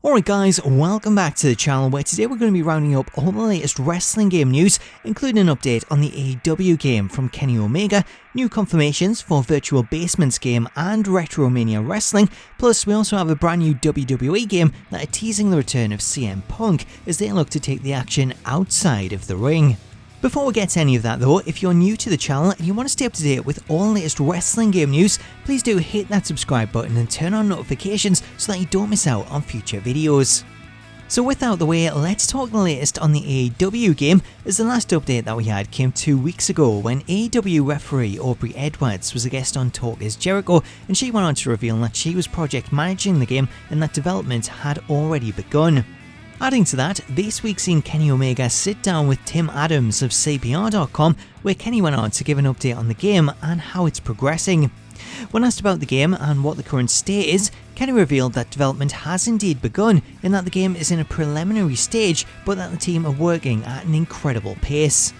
Alright guys, welcome back to the channel where today we're going to be rounding up all the latest wrestling game news, including an update on the AEW game from Kenny Omega, new confirmations for Virtual Basement's game and Retro Mania Wrestling, plus we also have a brand new WWE game that are teasing the return of CM Punk as they look to take the action outside of the ring. Before we get to any of that though, if you're new to the channel and you want to stay up to date with all the latest wrestling game news, please do hit that subscribe button and turn on notifications so that you don't miss out on future videos. So with that out of the way, let's talk the latest on the AEW game, as the last update that we had came 2 weeks ago when AEW referee Aubrey Edwards was a guest on Talk Is Jericho, and she went on to reveal that she was project managing the game and that development had already begun. Adding to that, this week seen Kenny Omega sit down with Tim Adams of CPR.com, where Kenny went on to give an update on the game and how it's progressing. When asked about the game and what the current state is, Kenny revealed that development has indeed begun and that the game is in a preliminary stage, but that the team are working at an incredible pace.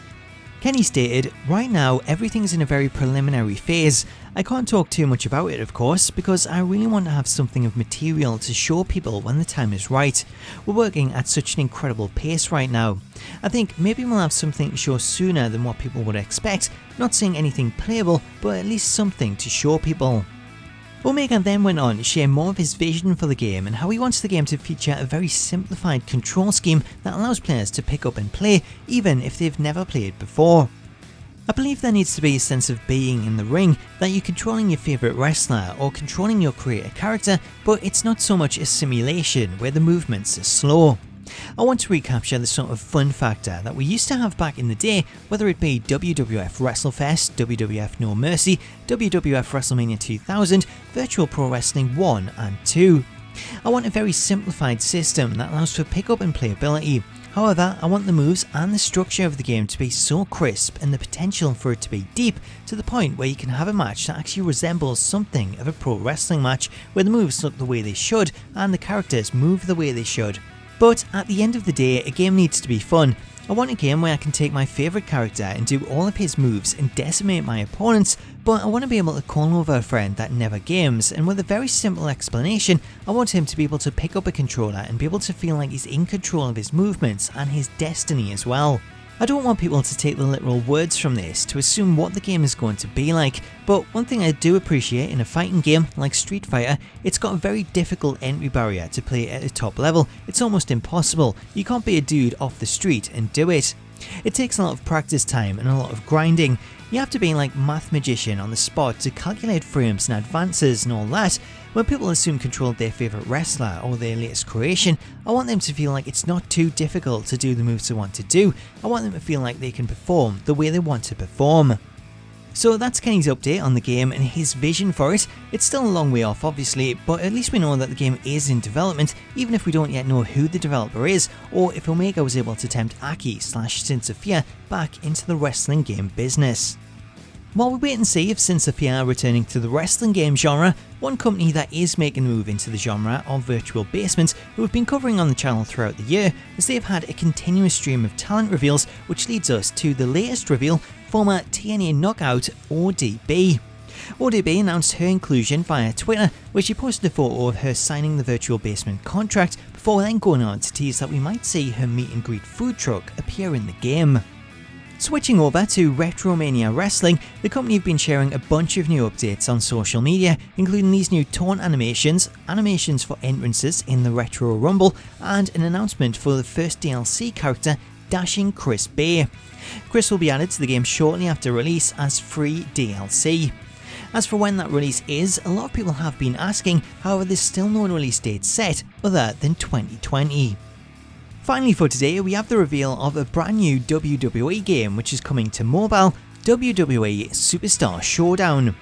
Kenny stated, "Right now everything's in a very preliminary phase. I can't talk too much about it of course, because I really want to have something of material to show people when the time is right. We're working at such an incredible pace right now. I think maybe we'll have something to show sooner than what people would expect, not saying anything playable, but at least something to show people." Omega then went on to share more of his vision for the game and how he wants the game to feature a very simplified control scheme that allows players to pick up and play even if they've never played before. "I believe there needs to be a sense of being in the ring, that you're controlling your favourite wrestler or controlling your creator character, but it's not so much a simulation where the movements are slow. I want to recapture the sort of fun factor that we used to have back in the day, whether it be WWF WrestleFest, WWF No Mercy, WWF WrestleMania 2000, Virtual Pro Wrestling 1 and 2. I want a very simplified system that allows for pick up and playability. However, I want the moves and the structure of the game to be so crisp and the potential for it to be deep to the point where you can have a match that actually resembles something of a pro wrestling match, where the moves look the way they should and the characters move the way they should. But at the end of the day, a game needs to be fun. I want a game where I can take my favourite character and do all of his moves and decimate my opponents, but I want to be able to call over a friend that never games, and with a very simple explanation, I want him to be able to pick up a controller and be able to feel like he's in control of his movements and his destiny as well. I don't want people to take the literal words from this to assume what the game is going to be like, but one thing I do appreciate in a fighting game like Street Fighter, it's got a very difficult entry barrier to play at a top level. It's almost impossible. You can't be a dude off the street and do it. It takes a lot of practice time and a lot of grinding. You have to be like math magician on the spot to calculate frames and advances and all that. When people assume control of their favourite wrestler or their latest creation, I want them to feel like it's not too difficult to do the moves they want to do. I want them to feel like they can perform the way they want to perform. So that's Kenny's update on the game and his vision for it. It's still a long way off obviously, but at least we know that the game is in development, even if we don't yet know who the developer is, or if Omega was able to tempt Aki/Sin Sophia back into the wrestling game business. While we wait and see if Sin Sophia are returning to the wrestling game genre, one company that is making a move into the genre of Virtual Basement, who have been covering on the channel throughout the year, as they've had a continuous stream of talent reveals, which leads us to the latest reveal, former TNA Knockout ODB. ODB announced her inclusion via Twitter, where she posted a photo of her signing the Virtual Basement contract before then going on to tease that we might see her meet and greet food truck appear in the game. Switching over to Retro Mania Wrestling, the company have been sharing a bunch of new updates on social media, including these new taunt animations, animations for entrances in the Retro Rumble, and an announcement for the first DLC character, Dashing Chris Bay. Chris will be added to the game shortly after release as free DLC. As for when that release is, a lot of people have been asking, however there's still no release date set other than 2020. Finally for today, we have the reveal of a brand new WWE game which is coming to mobile, WWE Superstar Showdown.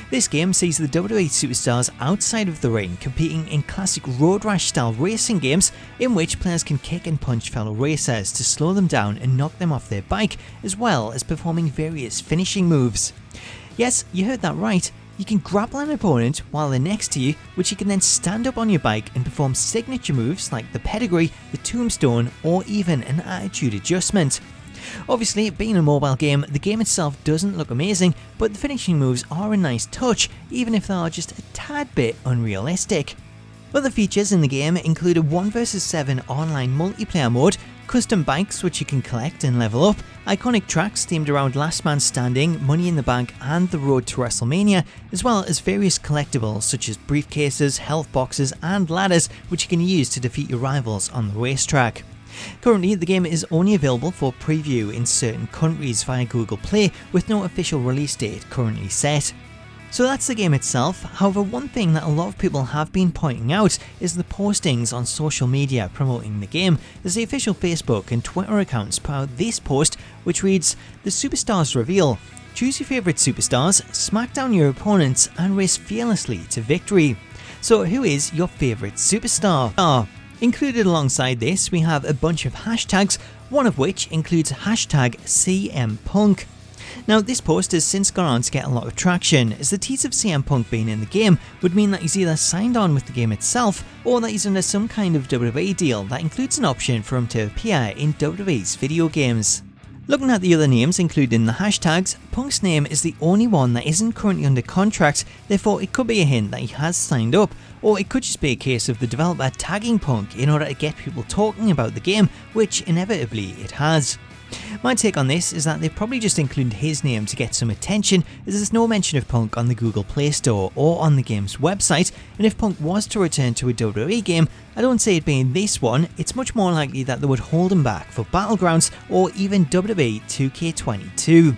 This game sees the WWE Superstars outside of the ring competing in classic Road Rash style racing games in which players can kick and punch fellow racers to slow them down and knock them off their bike, as well as performing various finishing moves. Yes, you heard that right. You can grapple an opponent while they're next to you, which you can then stand up on your bike and perform signature moves like the pedigree, the tombstone, or even an attitude adjustment. Obviously, being a mobile game, the game itself doesn't look amazing, but the finishing moves are a nice touch, even if they are just a tad bit unrealistic. Other features in the game include a 1 vs 7 online multiplayer mode, custom bikes which you can collect and level up, iconic tracks themed around Last Man Standing, Money in the Bank and the Road to WrestleMania, as well as various collectibles such as briefcases, health boxes and ladders which you can use to defeat your rivals on the racetrack. Currently, the game is only available for preview in certain countries via Google Play, with no official release date currently set. So that's the game itself. However, one thing that a lot of people have been pointing out is the postings on social media promoting the game, as the official Facebook and Twitter accounts put out this post which reads, "The Superstars reveal. Choose your favourite superstars, smack down your opponents and race fearlessly to victory." So who is your favourite superstar? Included alongside this we have a bunch of hashtags, one of which includes hashtag CM Punk. Now this post has since gone on to get a lot of traction, as the tease of CM Punk being in the game would mean that he's either signed on with the game itself or that he's under some kind of WWE deal that includes an option for him to appear in WWE's video games. Looking at the other names included in the hashtags, Punk's name is the only one that isn't currently under contract, therefore it could be a hint that he has signed up, or it could just be a case of the developer tagging Punk in order to get people talking about the game, which inevitably it has. My take on this is that they've probably just included his name to get some attention, as there's no mention of Punk on the Google Play Store or on the game's website, and if Punk was to return to a WWE game, I don't say it being this one, it's much more likely that they would hold him back for Battlegrounds or even WWE 2K22.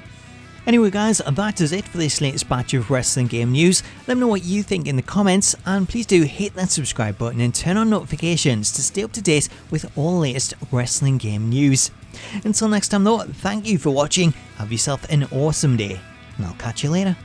Anyway guys, that does it for this latest batch of wrestling game news. Let me know what you think in the comments, and please do hit that subscribe button and turn on notifications to stay up to date with all the latest wrestling game news. Until next time though, thank you for watching, have yourself an awesome day, and I'll catch you later.